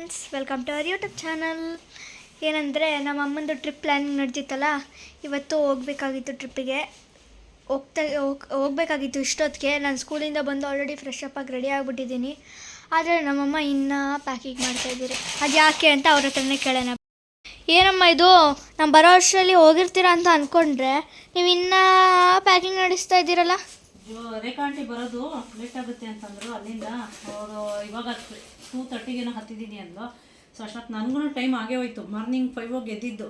Friends, welcome to our YouTube channel. ಏನಂದರೆ ನಮ್ಮ ಅಮ್ಮಂದು trip planning ನಡೆದಿತ್ತಲ್ಲ, ಇವತ್ತು ಹೋಗಬೇಕಾಗಿತ್ತು ಟ್ರಿಪ್ಪಿಗೆ. ಹೋಗಬೇಕಾಗಿತ್ತು ಇಷ್ಟೊತ್ತಿಗೆ. ನಾನು ಸ್ಕೂಲಿಂದ ಬಂದು ಆಲ್ರೆಡಿ ಫ್ರೆಶ್ ಅಪ್ ಆಗಿ ರೆಡಿ ಆಗಿಬಿಟ್ಟಿದ್ದೀನಿ. ಆದರೆ ನಮ್ಮಮ್ಮ ಇನ್ನೂ ಪ್ಯಾಕಿಂಗ್ ಮಾಡ್ತಾಯಿದ್ದೀರಿ. ಅದು ಯಾಕೆ ಅಂತ ಅವ್ರ ಹತ್ರನೇ ಕೇಳೋಣ. ಏನಮ್ಮ ಇದು, ನಾನು ಬರೋ ವರ್ಷದಲ್ಲಿ ಹೋಗಿರ್ತೀರಾ ಅಂತ ಅಂದ್ಕೊಂಡ್ರೆ ನೀವು ಇನ್ನೂ ಪ್ಯಾಕಿಂಗ್ ನಡೆಸ್ತಾ ಇದ್ದೀರಲ್ಲ? ರೇಖಾ ಆಂಟಿ ಬರೋದು ಲೇಟ್ ಆಗುತ್ತೆ ಅಂತಂದರು. ಅಲ್ಲಿಂದ ಅವರು ಇವಾಗ 2:30 ಹತ್ತಿದ್ದೀನಿ ಅಂದರು. ಸೊ ಅಷ್ಟೊತ್ತು ನನಗೂ ಟೈಮ್ ಆಗೇ ಹೋಯ್ತು. ಮಾರ್ನಿಂಗ್ 5 ಎದ್ದಿದ್ದು.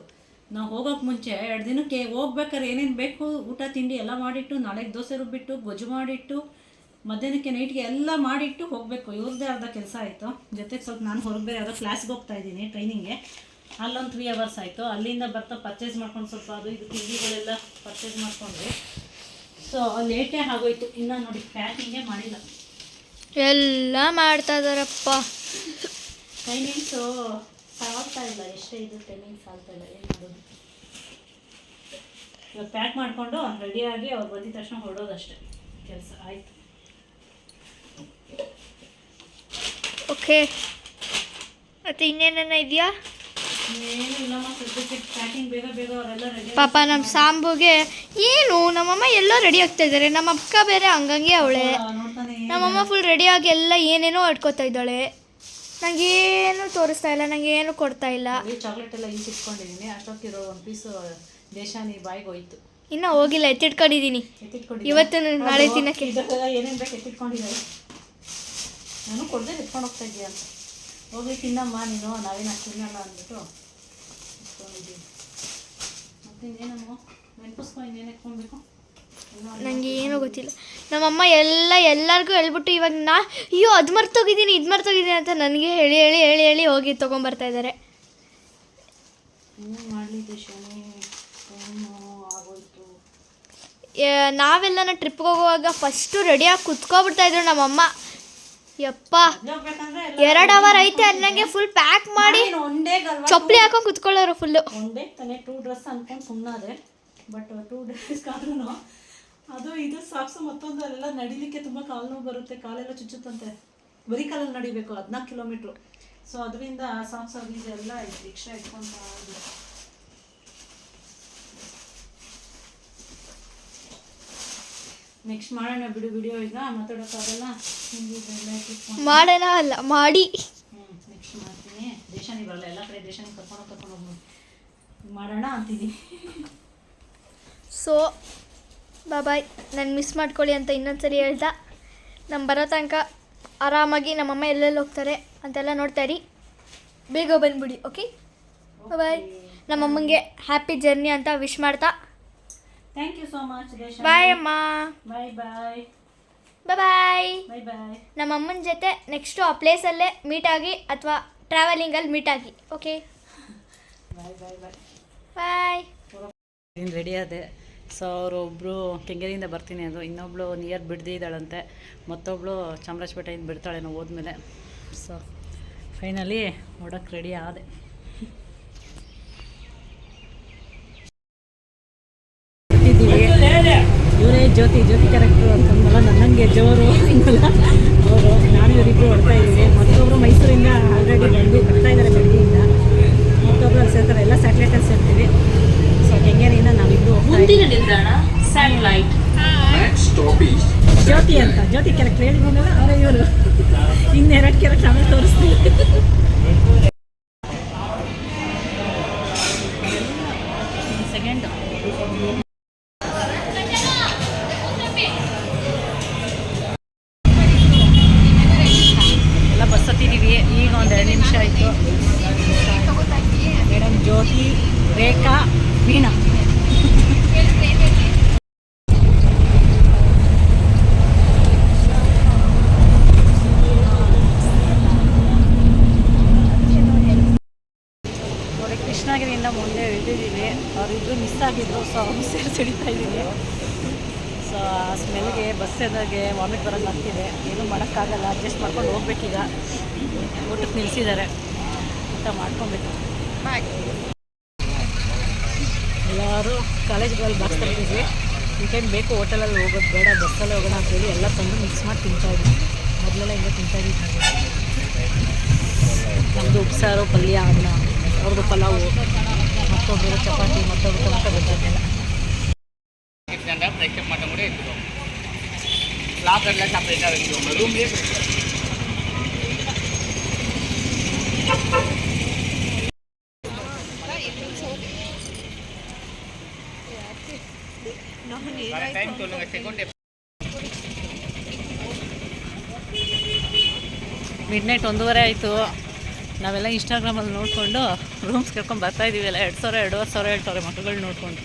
ನಾವು ಹೋಗೋಕೆ ಮುಂಚೆ 2 ದಿನಕ್ಕೆ ಹೋಗ್ಬೇಕಾದ್ರೆ ಏನೇನು ಬೇಕು ಊಟ ತಿಂಡಿ ಎಲ್ಲ ಮಾಡಿಟ್ಟು, ನಾಳೆಗೆ ದೋಸೆ ರುಬ್ಬಿಟ್ಟು, ಗೊಜ್ಜು ಮಾಡಿಟ್ಟು, ಮಧ್ಯಾಹ್ನಕ್ಕೆ ನೈಟ್ಗೆ ಎಲ್ಲ ಮಾಡಿಟ್ಟು ಹೋಗಬೇಕು. ಇವ್ರದ್ದೇ ಅರ್ಧ ಕೆಲಸ ಆಯಿತು. ಜೊತೆಗೆ ಸ್ವಲ್ಪ ನಾನು ಹೊರಗೆ ಬೇರೆ ಯಾವುದೋ ಕ್ಲಾಸ್ಗೆ ಹೋಗ್ತಾ ಇದ್ದೀನಿ ಟ್ರೈನಿಂಗ್ಗೆ. ಅಲ್ಲೊಂದು 3 ಅವರ್ಸ್ ಆಯಿತು. ಅಲ್ಲಿಂದ ಬರ್ತಾ ಪರ್ಚೇಸ್ ಮಾಡ್ಕೊಂಡು ಸ್ವಲ್ಪ ಅದು ಇದು ತಿಂಡಿಗಳೆಲ್ಲ ಪರ್ಚೇಸ್ ಮಾಡ್ಕೊಂಡ್ವಿ. ಸೊ ಲೇಟೇ ಆಗೋಯ್ತು. ಇನ್ನು ನೋಡಿ ಪ್ಯಾಕಿಂಗೇ ಮಾಡಿಲ್ಲ. ಎಲ್ಲ ಮಾಡ್ತಾ ಇದ್ದಾರಪ್ಪ. ಟೈಮಿಂಗ್ಸು ಸಾಲ್ತಾ ಇಲ್ಲ. ಎಷ್ಟೇ ಇದು ಟೈಮಿಂಗ್ಸ್ ಸಾಲ್ತಾ ಇಲ್ಲ. ಏನು ಮಾಡೋದು? ಇವಾಗ ಪ್ಯಾಕ್ ಮಾಡಿಕೊಂಡು ರೆಡಿಯಾಗಿ ಅವ್ರು ಬಂದಿದ ತಕ್ಷಣ ಹೊರಡೋದಷ್ಟೇ ಕೆಲಸ ಆಯಿತು. ಓಕೆ, ಮತ್ತು ಇನ್ನೇನ ಇದೆಯಾ? ಏನು ಇಲ್ಲಮ್ಮ, ಸದ್ಯಕ್ಕೆ ಪ್ಯಾಕಿಂಗ್ ಬೇಗ ಬೇಗ ಅವರೆಲ್ಲ ರೆಡಿ. ಪಾಪ ನಮ್ಮ ಸಾಂಬುಗೆ ಏನು ನಮ್ಮಮ್ಮ ಎಲ್ಲ ರೆಡಿ ಆಗ್ತಾ ಇದ್ದಾರೆ. ನಮ್ಮ ಅಕ್ಕ ಬೇರೆ ಹಂಗಂಗೆ ಅವಳೆ. ನೋಡ್ತಾನೆ ನಮ್ಮಮ್ಮ ಫುಲ್ ರೆಡಿಯಾಗಿ ಎಲ್ಲ ಏನೇನೋ ಇಟ್ಕೋತಾ ಇದ್ದಾಳೆ. ನನಗೇನು ತೋರಿಸ್ತಾ ಇಲ್ಲ, ನನಗೇನು ಕೊಡ್ತಾ ಇಲ್ಲ. ಚಾಕ್ಲೇಟ್ ಎಲ್ಲ ಇಲ್ಲಿ ಇಟ್ಕೊಂಡಿದ್ದೀನಿ. ಅಷ್ಟೊತ್ತಿರೋ 1 ಪೀಸು ದೇಶಾನಿ ಬಾಯಿಗೆ ಹೋಯ್ತು. ಇನ್ನೂ ಹೋಗಿಲ್ಲ, ಎತ್ತಿಟ್ಕೊಂಡಿದ್ದೀನಿ. ಇವತ್ತು ನಾಳೆ ತಿನ್ನಕ್ಕೆ ಏನೇನು ಬೇಕು ಎತ್ತಿಟ್ಕೊಂಡಿದ್ದಾರೆ. ನಾನು ಕೊಡದೆ ಎತ್ಕೊಂಡು ಹೋಗ್ತಾ ಇದ್ದೀಯ ಅಂತ. ಹೋಗಿ ತಿನ್ನಮ್ಮ ನೀನು, ನಾವೇನು ಅಷ್ಟು ತಿನ್ನಲ್ಲ ಅಂದ್ಬಿಟ್ಟು ಇಟ್ಕೊಂಡಿದ್ದೀವಿ. ಮತ್ತೆ ಇನ್ನೇನಮ್ಮ ನೆನಪಿಸ್ಕೊ, ಇನ್ನೇನು ಎತ್ಕೊಳ್ಬೇಕು? ನನಗೆ ಏನೂ ಗೊತ್ತಿಲ್ಲ. ನಮ್ಮಮ್ಮ ಎಲ್ಲರಿಗೂ ಹೇಳ್ಬಿಟ್ಟು ಇವಾಗ ಅಯ್ಯೋ ಅದು ಮರ್ತೋಗಿದ್ದೀನಿ ಇದು ಮರ್ತೋಗಿದ್ದೀನಿ ಅಂತ ನನಗೆ ಹೇಳಿ ಹೇಳಿ ಹೇಳಿ ಹೇಳಿ ಹೋಗಿ ತೊಗೊಂಬರ್ತಾ ಇದ್ದಾರೆ. ಇನ್ನೇನು ಮಾಡಲಿ ದೇಶಾನಿ, ಆಗೋಯ್ತು. ನಾವೆಲ್ಲ ಟ್ರಿಪ್ಗೆ ಹೋಗುವಾಗ ಫಸ್ಟು ರೆಡಿಯಾಗಿ ಕುತ್ಕೊಬಿಡ್ತಾಯಿದ್ರು ನಮ್ಮಮ್ಮ. ಯಪ್ಪ 2 ಅವರ್ ಐತೆ ಅನ್ನಂಗೆ ಫುಲ್ ಪ್ಯಾಕ್ ಮಾಡಿ ಚಪ್ಪಲಿ ಹಾಕೊಂಡು ಕುತ್ಕೊಳ್ಳೋರು ಫುಲ್ಲು. ಒಂದೇ ತಾನೇ 2 ಡ್ರೆಸ್ ಅಂದ್ಕೊಂಡು ಸುಮ್ಮನಾದೆ. ಬಟ್ 2 ಡ್ರೆಸ್ಗಾದ್ರೂ ಅದು ಇದು ಸಾಕ್ಸು ಮತ್ತೊಂದು ಅಲ್ಲೆಲ್ಲ ನಡಿಲಿಕ್ಕೆ ತುಂಬ ಕಾಲು ನೋವು ಬರುತ್ತೆ. ಕಾಲೆಲ್ಲ ಚುಚ್ಚುತ್ತಂತೆ. ಬರೀ ಕಾಲಲ್ಲಿ ನಡಿಬೇಕು 14 ಕಿಲೋಮೀಟ್ರು. ಸೊ ಅದರಿಂದ ಸಾಕ್ಸ್ ಅದು ಎಲ್ಲ ರಿಕ್ಷಾ ಇಟ್ಕೊಂತ ಇದೆ. ನೆಕ್ಸ್ಟ್ ಮಾಡೋಣ ಬಿಡು ವಿಡಿಯೋ. ಈಗ ಮಾತಾಡೋಕ್ಕಾಗಲ್ಲ. ಮಾಡೋಣ ಅಲ್ಲ ಮಾಡಿ. ನೆಕ್ಸ್ಟ್ ಮಾಡ್ತೀನಿ. ದೇಶಾನಿ ಬರಲ್ಲ, ಎಲ್ಲ ಕಡೆ ದೇಶಾನಿ ಕರ್ಕೊಂಡು ಹೋಗಿ ಮಾಡೋಣ ಅಂತೀನಿ. So bye. ನಾನು ಮಿಸ್ ಮಾಡ್ಕೊಳ್ಳಿ ಅಂತ ಇನ್ನೊಂದ್ಸರಿ ಹೇಳ್ತಾ, ನಮ್ಮ ಬರೋ ತನಕ ಆರಾಮಾಗಿ ನಮ್ಮಮ್ಮ ಎಲ್ಲೆಲ್ಲಿ ಹೋಗ್ತಾರೆ ಅಂತೆಲ್ಲ ನೋಡ್ತಾ ಇರಿ. ಬೇಗ ಬಂದ್ಬಿಡಿ. ಓಕೆ, ಬಾಯ್. ನಮ್ಮಮ್ಮಂಗೆ ಹ್ಯಾಪಿ ಜರ್ನಿ ಅಂತ ವಿಶ್ ಮಾಡ್ತಾ ಥ್ಯಾಂಕ್ ಯು ಸೋ ಮಚ್ ದೇಶಾನಿ. ಬಾಯ್ ಅಮ್ಮ. ಬಾಯ್ ಬಾಯ್ ಬಾಯ್. ಬಾಯ್ ಬಾಯ್. ನಮ್ಮ ಅಮ್ಮನ ಜೊತೆ ನೆಕ್ಸ್ಟು ಆ ಪ್ಲೇಸಲ್ಲೇ ಮೀಟ್ ಆಗಿ ಅಥವಾ ಟ್ರಾವೆಲಿಂಗಲ್ಲಿ ಮೀಟ್ ಆಗಿ. ಓಕೆ, ಬಾಯ್ ಬಾಯ್ ಬಾಯ್ ಬಾಯ್. ನೀನು ರೆಡಿ ಆದೆ. ಸೊ ಅವರೊಬ್ಬರು ಕೆಂಗೇರಿಯಿಂದ ಬರ್ತೀನಿ ಅದು, ಇನ್ನೊಬ್ಳು ನಿಯರ್ ಬಿಡ್ದಿದ್ದಾಳಂತೆ, ಮತ್ತೊಬ್ಬಳು ಚಾಮರಾಜಪೇಟೆಯಿಂದ ಬಿಡ್ತಾಳೆ ನಾವು ಹೋದ್ಮೇಲೆ. ಸೊ ಫೈನಲಿ ನೋಡೋಕ್ಕೆ ರೆಡಿ ಆದೆ. ಇವರೇ ಜ್ಯೋತಿ ಕ್ಯಾರೆಕ್ಟ್ರು ಅಂತಂದಲ್ಲ, ನನ್ನಂಗೆ ಜೋರು ಅಂತಲ್ಲ ಅವರು. ನಾನು ಇವರಿಬ್ಬರು ಹೊಡ್ತಾ ಇದ್ದೀವಿ. ಮತ್ತೊಬ್ಬರು ಮೈಸೂರಿಂದ ಆಲ್ರೆಡಿ ಬರ್ತಾ ಇದ್ದಾರೆ ಬೆಳಗ್ಗೆಯಿಂದ. ಮತ್ತೊಬ್ಬರು ಅಲ್ಲಿ ಸೇರ್ತಾರೆ. ಎಲ್ಲ ಸ್ಯಾಟಲೈಟಲ್ಲಿ ಸೇರ್ತೀವಿ. ಸೊ ಕೆಂಗೇರಿಯಿಂದ ನಾವಿಬ್ಬರು ಮುಂದಿನ ನಿಲ್ದಾಣ ಸ್ಯಾಟಲೈಟ್. ಜ್ಯೋತಿ ಅಂತ, ಜ್ಯೋತಿ ಕ್ಯಾರೆಕ್ಟರ್ ಹೇಳಿ ಬಂದಲ್ಲ ಅವರೇ ಇವರು. ಇನ್ನೆರಡು ಕ್ಯಾರೆಕ್ಟರ್ ಆಮೇಲೆ ತೋರಿಸ್ತೀವಿ. ಸೆಕೆಂಡ್ ಎಲ್ಲ ಬಸ್ ಹತ್ತಿದ್ದೀವಿ. ಈಗ ಒಂದು 2 ನಿಮಿಷ ಆಯಿತು. ಮೇಡಮ್ ಜ್ಯೋತಿ, ರೇಖಾ, ವೀಣಾ. ನೋಡಿ ಕೃಷ್ಣಗಿರಿಯಿಂದ ಮುಂದೆ ಇಳಿದಿದ್ದೀವಿ. ಅವರಿಬ್ಬರು ಮಿಸ್ ಆಗಿದ್ರು. ಸೊ ಅವ್ರು ಸಿಡಿತಾ ಇದ್ದೀವಿ. ಸೊ ಆ ಸ್ಮೆಲ್ಗೆ ಬಸ್ಸದಾಗೆ ವಾಮಿಟ್ ಬರೋಂಗೆ ಆಗ್ತಿದೆ. ಏನೂ ಮಾಡೋಕ್ಕಾಗಲ್ಲ, ಅಡ್ಜಸ್ಟ್ ಮಾಡ್ಕೊಂಡು ಹೋಗ್ಬೇಕೀಗ. ಊಟಕ್ಕೆ ನಿಲ್ಲಿಸಿದ್ದಾರೆ, ಊಟ ಮಾಡ್ಕೊಬೇಕು. ಎಲ್ಲರೂ ಕಾಲೇಜ್ಗಳಲ್ಲಿ ಬಾಕ್ಸ್ ತರ್ತಿದ್ವಿ. ಈ ಟೈಮ್ ಬೇಕು ಹೋಟೆಲಲ್ಲಿ ಹೋಗೋದು ಬೇಡ, ಬಸ್ಸಲ್ಲಿ ಹೋಗೋಣ ಅಂತೇಳಿ ಎಲ್ಲ ತಂದು ಮಿಕ್ಸ್ ಮಾಡಿ ತಿಂತಾಯಿದ್ವಿ. ಮೊದಲೆಲ್ಲ ಹಿಂಗೆ ತಿಂತಾಯಿದ್ವಿ. ನಮ್ಮದು ನಮ್ಮದು ಉಪ್ಸಾರು ಪಲ್ಯ ಅನ್ನ, ಅವ್ರದ್ದು ಪಲಾವು, ಮತ್ತೊಬ್ಬರು ಚಪಾತಿ, ಮತ್ತೊಬ್ಬರು ಟೊಮೆಟೊ ಗೊಜ್ಜು. ಮಿಡ್ನೈಟ್ 1:30 ಆಯಿತು. ನಾವೆಲ್ಲ ಇನ್ಸ್ಟಾಗ್ರಾಮಲ್ಲಿ ನೋಡಿಕೊಂಡು ರೂಮ್ಸ್ ಕೇಳ್ಕೊಂಡು ಬರ್ತಾಯಿದ್ದೀವಿ. ಎಲ್ಲ 2,000 2,500 ಹೇಳ್ತವ್ರೆ ಮಕ್ಕಳುಗಳು ನೋಡಿಕೊಂಡು.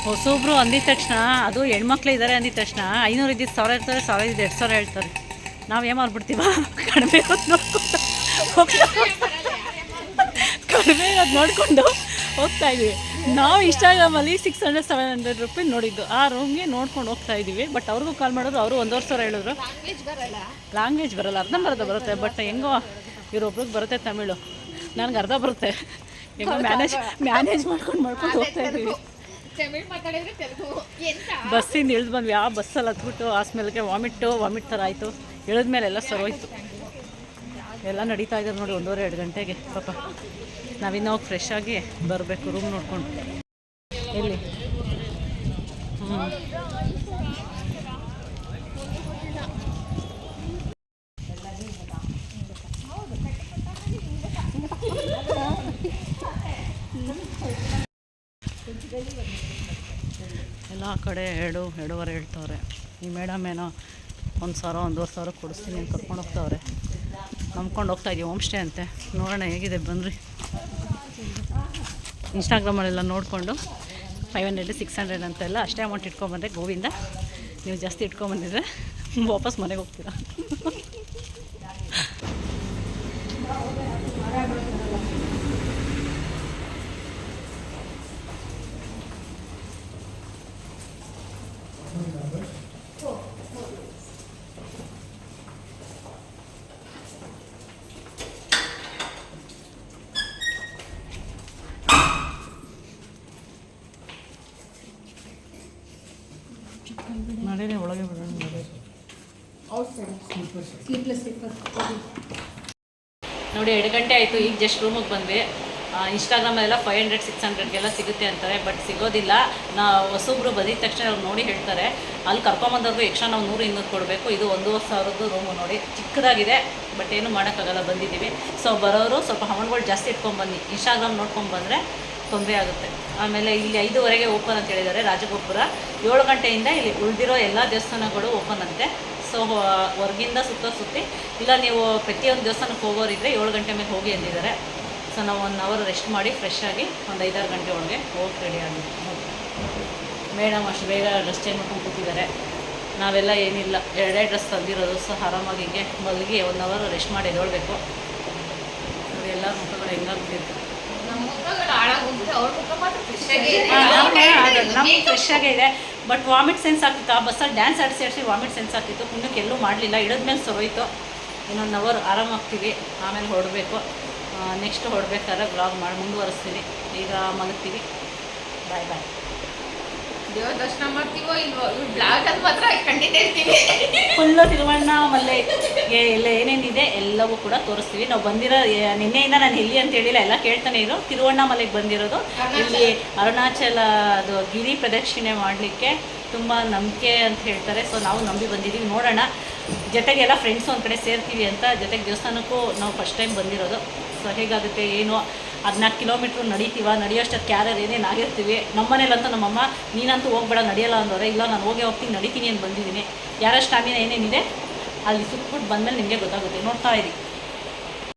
ಹೊಸೊಬ್ರು ಅಂದಿದ ತಕ್ಷಣ, ಅದು ಹೆಣ್ಮಕ್ಳು ಇದ್ದಾರೆ ಅಂದಿದ ತಕ್ಷಣ 500 ಇದ್ದಿದ್ದು 1,000 ಇರ್ತಾರೆ, 1,000 ಇದ್ದು 2,000 ಹೇಳ್ತಾರೆ. ನಾವು ಏನು ಮಾಡ್ಬಿಡ್ತೀವ, ಕಡಿಮೆ ಇರೋದು ನೋಡ್ಕೊಂಡು ಹೋಗ್ತಾ ಇದ್ದೀವಿ. ನಾವು ಇನ್ಸ್ಟಾಗ್ರಾಮಲ್ಲಿ 600-700 ರೂಪಾಯಿ ನೋಡಿದ್ದು ಆ ರೂಮ್ಗೆ ನೋಡ್ಕೊಂಡು ಹೋಗ್ತಾ ಇದ್ದೀವಿ. ಬಟ್ ಅವ್ರಿಗೂ ಕಾಲ್ ಮಾಡಿದ್ರು, ಅವರು 1,500 ಹೇಳಿದ್ರು. ಲ್ಯಾಂಗ್ವೇಜ್ ಬರಲ್ಲ, ಅರ್ಧಂಬರ್ಧ ಬರುತ್ತೆ. ಬಟ್ ಹೆಂಗೋ ಇವ್ರೊಬ್ರಿಗೆ ಬರುತ್ತೆ ತಮಿಳು, ನನಗೆ ಅರ್ಧ ಬರುತ್ತೆ. ಹೆಂಗೋ ಮ್ಯಾನೇಜ್ ಮಾಡ್ಕೊಂಡು ಹೋಗ್ತಾ ಇದ್ದೀವಿ. ಬಸ್ಸಿಂದ ಇಳಿದು ಬಂದ್ವಿ. ಆ ಬಸ್ಸಲ್ಲಿ ಹತ್ಬಿಟ್ಟು ಆ ಸ್ಮೆಲ್ಗೆ ವಾಮಿಟ್ ಥರ ಆಯಿತು. ಇಳಿದ್ಮೇಲೆ ಎಲ್ಲ ಸರೋಯ್ತು. ಎಲ್ಲ ನಡೀತಾ ಇದ್ದಾರೆ ನೋಡಿ 1:30-2 ಗಂಟೆಗೆ. ಪಾಪ ನಾವಿನ್ನ ಹೋಗಿ ಫ್ರೆಶ್ ಆಗಿ ಬರಬೇಕು ರೂಮ್ ನೋಡ್ಕೊಂಡು. ಎಲ್ಲಿ ಎಲ್ಲ ಕಡೆ 2-2.5 ಹೇಳ್ತವ್ರೆ. ಈ ಮೇಡಮ್ ಏನೋ 1,000 1,500 ಕೊಡಿಸ್ತೀನಿ ಅಂತ ಕರ್ಕೊಂಡು ಹೋಗ್ತಾವ್ರೆ. ನಂಬ್ಕೊಂಡು ಹೋಗ್ತಾಯಿದ್ದೀವಿ. ಹೋಮ್ ಸ್ಟೇ ಅಂತೆ. ನೋಡೋಣ ಹೇಗಿದೆ, ಬನ್ನಿರಿ. ಇನ್ಸ್ಟಾಗ್ರಾಮಲ್ಲೆಲ್ಲ ನೋಡಿಕೊಂಡು 500-600 ಅಂತೆಲ್ಲ ಅಷ್ಟೇ ಅಮೌಂಟ್ ಇಟ್ಕೊಂಬಂದರೆ ಗೋವಿಂದ. ನೀವು ಜಾಸ್ತಿ ಇಟ್ಕೊಂಬಂದಿದ್ರೆ ವಾಪಸ್ ಮನೆಗೆ ಹೋಗ್ತೀರಾ. ನಡೀರಿ ಒಳಗೆ ಬಿಡೋಣ. ನೋಡಿ 2 ಗಂಟೆ ಆಯಿತು. ಈಗ ಜಸ್ಟ್ ರೂಮಿಗೆ ಬಂದ್ವಿ. ಇನ್ಸ್ಟಾಗ್ರಾಮಲ್ಲೆಲ್ಲ 500-600ಗೆಲ್ಲ ಸಿಗುತ್ತೆ ಅಂತಾರೆ. ಬಟ್ ಸಿಗೋದಿಲ್ಲ. ಹೊಸೊಬ್ರು ಬಂದಿದ ತಕ್ಷಣ ಅವ್ರು ನೋಡಿ ಹೇಳ್ತಾರೆ. ಅಲ್ಲಿ ಕರ್ಕೊಂಬಂದವ್ರಿಗೂ ಎಕ್ಸ್ಟ್ರಾ ನಾವು 100-200 ಕೊಡಬೇಕು. ಇದು 1,500 ರೂಮು ನೋಡಿ, ಚಿಕ್ಕದಾಗಿದೆ. ಬಟ್ ಏನು ಮಾಡೋಕ್ಕಾಗಲ್ಲ, ಬಂದಿದ್ದೀವಿ. ಸೊ ಬರೋರು ಸ್ವಲ್ಪ ಅಮೌಂಟ್ಗಳು ಜಾಸ್ತಿ ಇಟ್ಕೊಂಡ್ಬನ್ನಿ. ಇನ್ಸ್ಟಾಗ್ರಾಮ್ ನೋಡ್ಕೊಂಡ್ಬಂದರೆ ತೊಂದರೆ ಆಗುತ್ತೆ. ಆಮೇಲೆ ಇಲ್ಲಿ 5:15ಗೆ ಓಪನ್ ಅಂತ ಹೇಳಿದ್ದಾರೆ ರಾಜಗೋಪುರ. 7 ಗಂಟೆಯಿಂದ ಇಲ್ಲಿ ಉಳಿದಿರೋ ಎಲ್ಲ ದೇವಸ್ಥಾನಗಳು ಓಪನ್ ಅಂತೆ. ಸೊ ಹೊರಗಿಂದ ಸುತ್ತಿ ಇಲ್ಲ ನೀವು ಪ್ರತಿಯೊಂದು ದೇವಸ್ಥಾನಕ್ಕೆ ಹೋಗೋರಿದ್ರೆ 7 ಗಂಟೆ ಮೇಲೆ ಹೋಗಿ ಅಂದಿದ್ದಾರೆ. ಸೊ ನಾವು 1 ಅವರ್ ರೆಸ್ಟ್ ಮಾಡಿ ಫ್ರೆಶ್ ಆಗಿ ಒಂದು 5-6 ಗಂಟೆ ಒಳಗೆ ಹೋಗಿ ರೆಡಿ ಆಗಿದೆ. ಮೇಡಮ್ ಅಷ್ಟು ಬೇಗ ಡ್ರೆಸ್ ಚೇಂಜ್ ಮಾಡ್ಕೊಂಡು ಕೂತಿದ್ದಾರೆ. ನಾವೆಲ್ಲ ಏನಿಲ್ಲ, 2 ಡ್ರೆಸ್ ತಂದಿರೋದು. ಸೊ ಆರಾಮಾಗಿ ಹಿಂಗೆ ಮಲಗಿ 1 ಅವರ್ ರೆಸ್ಟ್ ಮಾಡಿ ಎದ್ದೇಳಬೇಕು. ನೋಡಿ ಎಲ್ಲ ಮುಖಗಳು ಹೆಂಗಾಗ್ತಿರ್ತಾರೆ. ನಮ್ಗೆ ಫ್ರೆಶ್ ಆಗೇ ಇದೆ. ಬಟ್ ವಾಮಿಟ್ ಸೆನ್ಸ್ ಆಗ್ತಿತ್ತು. ಆ ಬಸ್ಸಲ್ಲಿ ಡ್ಯಾನ್ಸ್ ಆಡಿಸಿ ವಾಮಿಟ್ ಸೆನ್ಸ್ ಆಗ್ತಿತ್ತು. ಪುಣ್ಯಕ್ಕೆ ಎಲ್ಲೂ ಮಾಡಲಿಲ್ಲ. ಇಳಿದ್ಮೇಲೆ ಸರೋಯ್ತು. ಇನ್ನೊಂದು ಅವರ್ ಆರಾಮಾಗ್ತೀವಿ. ಆಮೇಲೆ ಹೊರಡಬೇಕು. ನೆಕ್ಸ್ಟ್ ಹೊರಡ್ಬೇಕಾದ್ರೆ ವ್ಲಾಗ್ ಮಾಡಿ ಮುಂದುವರಿಸ್ತೀನಿ. ಈಗ ಮಲಗ್ತೀವಿ. ಬಾಯ್ ಬಾಯ್. ದೇವ್ರ ದರ್ಶನ ಮಾಡ್ತೀವೋ ಇಲ್ವೋ, ಇವ್ರು ಬ್ಲಾಗಲ್ಲಿ ಮಾತ್ರ ಖಂಡಿತ ಇರ್ತೀವಿ. ಫುಲ್ಲು ತಿರುವಣ್ಣಾಮಲೈ ಎಲ್ಲ ಏನೇನಿದೆ ಎಲ್ಲವೂ ಕೂಡ ತೋರಿಸ್ತೀವಿ. ನಾವು ಬಂದಿರೋ ನಿನ್ನೆಯಿಂದ ನಾನು ಎಲ್ಲಿ ಅಂತ ಹೇಳಿಲ್ಲ, ಎಲ್ಲ ಕೇಳ್ತಾನೆ ಇರೋ. ತಿರುವಣ್ಣಾಮಲೈಗೆ ಬಂದಿರೋದು. ಇಲ್ಲಿ ಅರುಣಾಚಲ ಅದು ಗಿರಿ ಪ್ರದಕ್ಷಿಣೆ ಮಾಡಲಿಕ್ಕೆ ತುಂಬ ನಂಬಿಕೆ ಅಂತ ಹೇಳ್ತಾರೆ. ಸೊ ನಾವು ನಂಬಿ ಬಂದಿದ್ದೀವಿ. ನೋಡೋಣ, ಜೊತೆಗೆಲ್ಲ ಫ್ರೆಂಡ್ಸ್ ಒಂದು ಕಡೆ ಸೇರ್ತೀವಿ ಅಂತ. ಜೊತೆಗೆ ದೇವಸ್ಥಾನಕ್ಕೂ ನಾವು ಫಸ್ಟ್ ಟೈಮ್ ಬಂದಿರೋದು. ಸೊ ಹೇಗಾಗುತ್ತೆ ಏನು, 14 ಕಿಲೋಮೀಟ್ರ್ ನಡೆಯೋಷ್ಟಕ್ಕೆ ಯಾರ್ಯಾರು ಏನೇನು ಆಗಿರ್ತೀವಿ. ನಮ್ಮ ಮನೇಲಂತೂ ನಮ್ಮಮ್ಮ ನೀನಂತೂ ಹೋಗ್ಬೇಡ ನಡೆಯಲ್ಲ ಅಂದವ್ರೆ. ಇಲ್ಲ ನಾನು ಹೋಗ್ತೀನಿ ನಡೀತೀನಿ ಅಂತ ಬಂದಿದ್ದೀನಿ. ಯಾರ ಸ್ಟಾಮಿನ ಏನೇನಿದೆ ಅಲ್ಲಿ ಸುತ್ತಬಿಟ್ಟು ಬಂದಮೇಲೆ ನಿಮಗೆ ಗೊತ್ತಾಗುತ್ತೆ. ನೋಡ್ತಾ ಇರಿ.